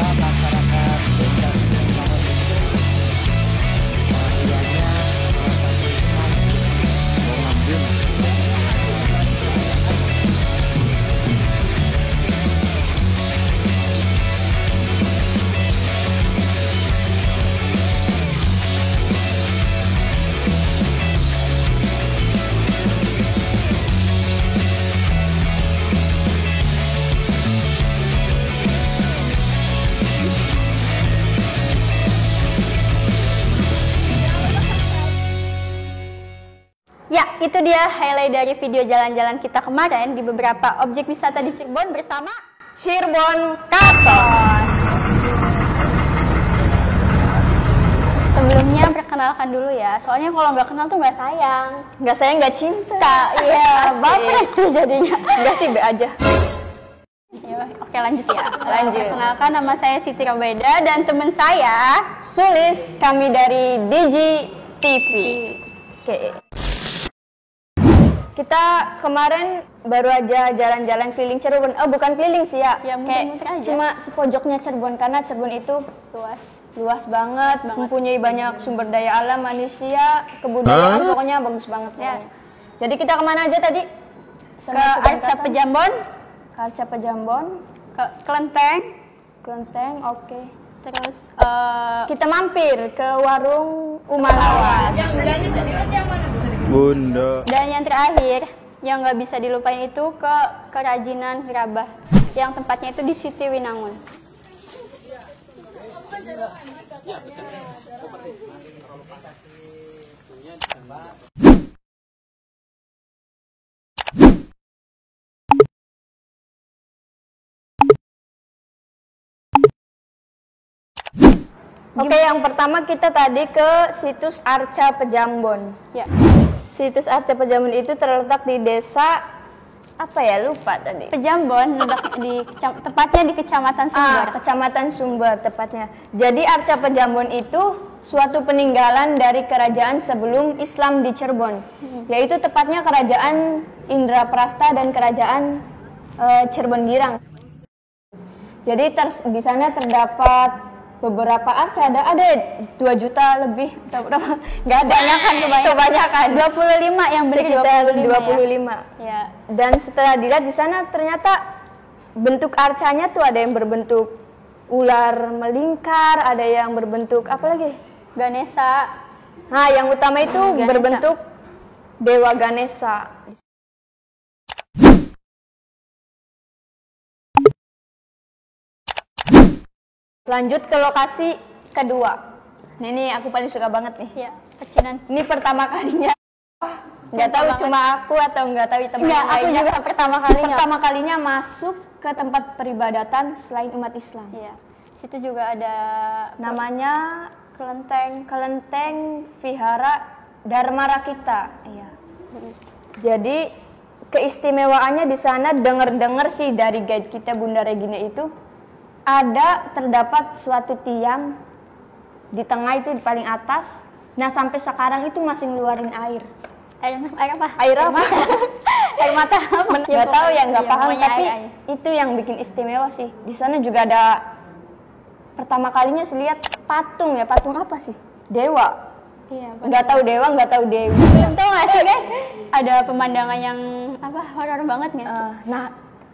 masyarakat desa Bangun itu ianya mau ngambil. Ya, itu dia highlight dari video jalan-jalan kita kemarin di beberapa objek wisata di Cirebon bersama Cirebon Katon. Sebelumnya perkenalkan dulu ya, soalnya kalau nggak kenal tuh nggak sayang. Nggak sayang nggak cinta. Iya, Asik. baper tuh jadinya. Nggak sih, be aja. Ya, oke lanjut ya. Lanjut. Perkenalkan, nama saya Siti Robaida dan teman saya Sulis, kami dari Digi TV. Oke. Kita kemarin baru aja jalan-jalan keliling Cirebon. Oh, bukan keliling sih ya. Ya, kayak muter-muter aja. cuma sepojoknya Cirebon karena Cirebon itu luas banget, mempunyai banyak sumber daya alam, manusia, kebudayaan, pokoknya bagus banget. Ya. Jadi kita kemana aja tadi? ke Arca Pejambon, Ke Arca Pejambon, ke Kelenteng, Kelenteng, oke. terus Kita mampir ke warung Umalawas. Bunda. dan yang terakhir yang nggak bisa dilupain itu ke Kerajinan Gerabah yang tempatnya itu di Siti Winangun. Oke, yang pertama kita tadi ke situs Arca Pejambon. Ya, Situs Arca Pejambon itu terletak di desa apa ya, lupa tadi. Pejambon tepatnya di Kecamatan Sumber. Kecamatan Sumber tepatnya. Jadi Arca Pejambon itu suatu peninggalan dari kerajaan sebelum Islam di Cirebon, yaitu tepatnya kerajaan Indraprasta dan kerajaan Cirebon Girang. Jadi di sana terdapat beberapa arca, ada 2 juta lebih atau berapa? Nggak ada kan, kebanyakan 25 yang beli sekitar 25. 25. Ya. Dan setelah dilihat di sana ternyata bentuk arcanya tuh ada yang berbentuk ular melingkar, ada yang berbentuk apa lagi? Ganesha. Nah, yang utama itu Ganesha. berbentuk Dewa Ganesha. Lanjut ke lokasi kedua. Nah, ini aku paling suka banget nih. Ya, pecinan. Ini pertama kalinya. Nggak tahu cuma aku atau nggak tahu teman yang aku lainnya. juga pertama kalinya masuk ke tempat peribadatan selain umat Islam. Iya. Situ juga ada Namanya Kelenteng Vihara Dharma Rakita. Iya. Jadi keistimewaannya di sana, dengar-dengar sih dari guide kita Bunda Regina itu terdapat suatu tiang di tengah itu di paling atas. Nah, sampai sekarang itu masih ngeluarin air. Air apa? Air apa? Air mata. Nggak tahu ya, nggak paham, tapi air. itu yang bikin istimewa sih. Di sana juga ada pertama kalinya saya lihat patung ya, patung apa sih? Dewa. Iya. Nggak tahu dewa, nggak tahu dewi. Belum tahu nggak sih guys? Ada pemandangan yang apa horor banget nggak sih? Nah,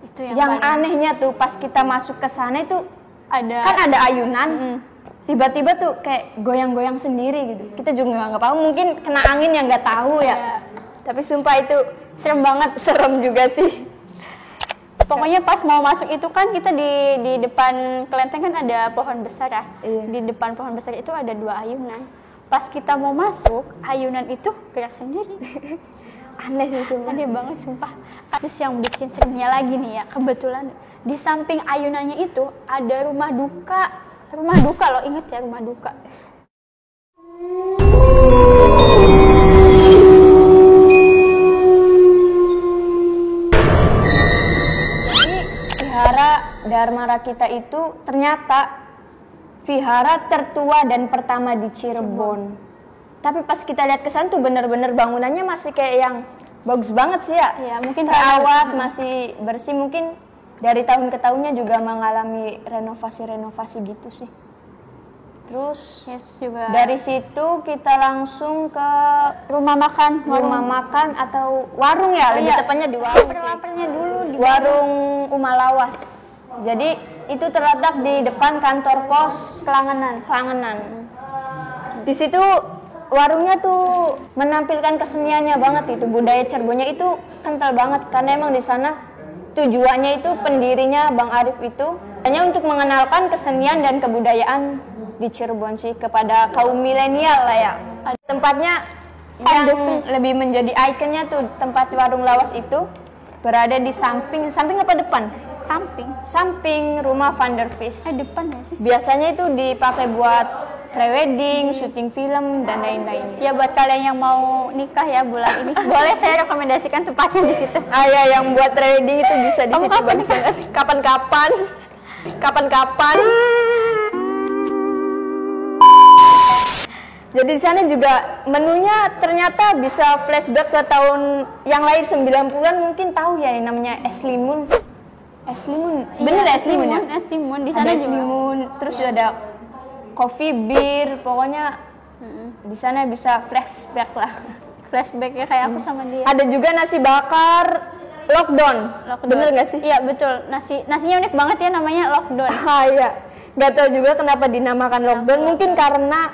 Itu yang paling- anehnya tuh pas kita masuk ke sana itu ada kan ada ayunan. Tiba-tiba tuh kayak goyang-goyang sendiri gitu. Kita juga nggak paham, mungkin kena angin yang nggak tahu ya. Iya. Tapi sumpah itu serem banget. serem juga sih. Pokoknya pas mau masuk itu kan kita di depan kelenteng kan ada pohon besar ya. Iya. Di depan pohon besar itu ada 2 ayunan. Pas kita mau masuk, ayunan itu gerak sendiri. Aneh sih sumpah. Aneh banget sumpah. Terus yang bikin seremnya lagi nih ya, kebetulan di samping ayunannya itu ada rumah duka. Rumah duka loh, inget ya rumah duka. Jadi Vihara Dharma Rakita itu ternyata vihara tertua dan pertama di Cirebon. Tapi pas kita lihat ke sana tuh bener-bener bangunannya masih kayak yang bagus banget sih ya. Ya mungkin terawat, masih bersih, mungkin dari tahun ke tahunnya juga mengalami renovasi-renovasi gitu sih. Terus Yes, juga dari situ kita langsung ke rumah makan, rumah makan atau warung ya, lebih Iya. tepatnya di warung sih. Lapar-laparnya dulu di Warung Umalawas. Jadi itu terletak di depan kantor pos Klangenan. Di situ warungnya tuh menampilkan keseniannya banget itu, budaya Cirebonnya itu kental banget karena emang di sana tujuannya itu pendirinya Bang Arif itu hanya untuk mengenalkan kesenian dan kebudayaan di Cirebon sih kepada kaum milenial lah ya. Tempatnya yang lebih menjadi ikonnya tuh tempat warung lawas itu berada di samping apa depan? Samping rumah Van der Vis. depan ya sih. Biasanya itu dipakai buat prewedding, syuting film dan lain-lain. Ya buat kalian yang mau nikah ya bulan ini, boleh saya rekomendasikan tempatnya di situ. Ya yang buat prewedding itu bisa di Kamu situ kapan? bagus banget. Kapan-kapan. Jadi di sana juga menunya ternyata bisa flashback ke tahun yang lain 90-an, mungkin tahu ya yang namanya es limun. Bener ya es limun ya? Es limun di sana Ada es juga. limun, terus ada coffee beer, pokoknya di sana bisa flashback lah. Flashback ya kayak aku sama dia. Ada juga nasi bakar lockdown. Bener nggak sih? Iya betul. Nasinya unik banget ya, namanya lockdown. Iya. Nggak tahu juga kenapa dinamakan lockdown. Mungkin karena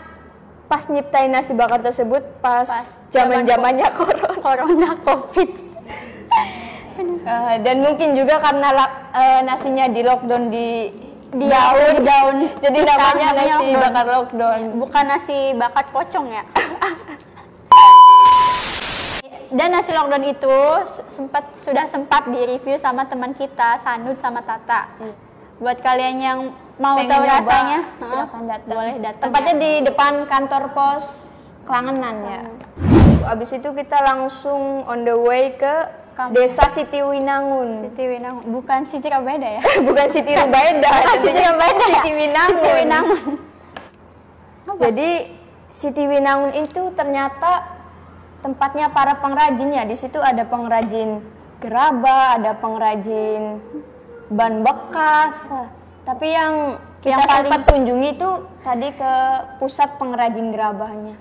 pas nyiptain nasi bakar tersebut pas zaman-zamannya Corona COVID. dan mungkin juga karena nasinya di lockdown di daun. jadi Pisang, namanya nasi lockdown. bakar lockdown. Bukan nasi bakar pocong ya. Dan nasi lockdown itu sudah sempat di-review sama teman kita, Sanud sama Tata. Buat kalian yang mau Pengen tahu nyoba, rasanya, silakan datang. boleh datang. Tempatnya ya. di depan kantor pos Klangenan ya. Abis itu kita langsung on the way ke Desa Siti Winangun. Siti Winangun, bukan Siti Robeda ya. Bukan Siti Rubaida, Siti Robeda. Siti Winangun. Siti Winangun. Jadi Siti Winangun itu ternyata tempatnya para pengrajin ya. Di situ ada pengrajin gerabah, ada pengrajin ban bekas. Tapi yang kita sempat kunjungi itu tadi ke pusat pengrajin gerabahnya.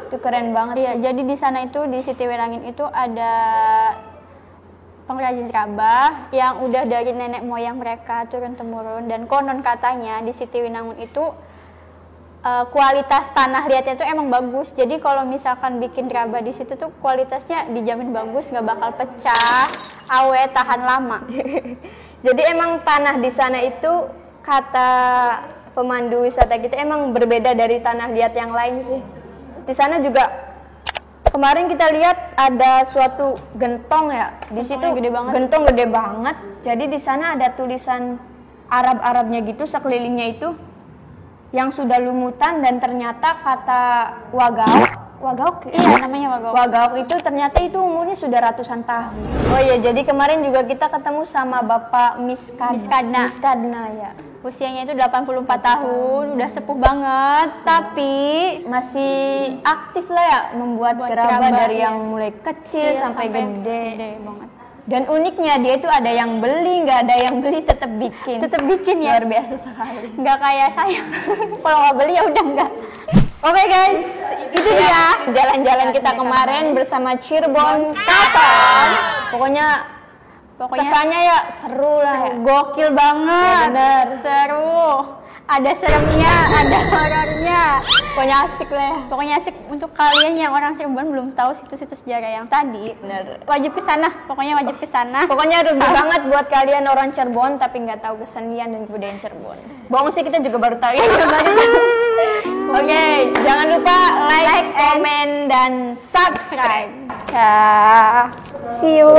Itu keren banget Iya, sih. jadi di sana itu di Siti Winangun itu ada pengrajin gerabah yang udah dari nenek moyang mereka turun temurun, dan konon katanya di Siti Winangun itu kualitas tanah liatnya tuh emang bagus. Jadi kalau misalkan bikin gerabah di situ tuh kualitasnya dijamin bagus, nggak bakal pecah, awet, tahan lama. Jadi emang tanah di sana itu kata pemandu wisata kita emang berbeda dari tanah liat yang lain sih. Di sana juga kemarin kita lihat ada suatu gentong ya. Di situ Gentongnya gede banget. gentong gede banget. Jadi di sana ada tulisan Arab-Arabnya gitu sekelilingnya itu yang sudah lumutan, dan ternyata kata Wagauk Iya, namanya Wagauk. Wagauk itu ternyata itu umurnya sudah ratusan tahun. Oh iya, jadi kemarin juga kita ketemu sama Bapak Miskadna ya. Usianya itu 84 tahun, udah sepuh banget, tapi Masih aktif lah ya membuat gerabah gerabah, dari iya. yang mulai kecil sampai gede. banget. Dan uniknya dia itu ada yang beli, nggak ada yang beli tetap bikin. Tetap bikin ya, Luar biasa sekali. nggak kayak saya. Kalau nggak beli ya udah nggak. Oke guys, itu ya jalan-jalan kita kemarin bersama Cirebon Katon. Pokoknya kesannya ya seru lah ya. Gokil banget. Ya, bener. Seru. Ada seremnya, ada horornya. Pokoknya asik lah ya. Pokoknya asik untuk kalian yang orang Cirebon belum tahu situs-situs sejarah yang tadi. Bener. Wajib ke sana, pokoknya wajib ke sana. Pokoknya rugi banget buat kalian orang Cirebon tapi nggak tahu kesenian dan kebudayaan Cirebon. Bohong sih, kita juga baru tahu ya. Oke, jangan lupa like, comment, dan subscribe. Ya. See you.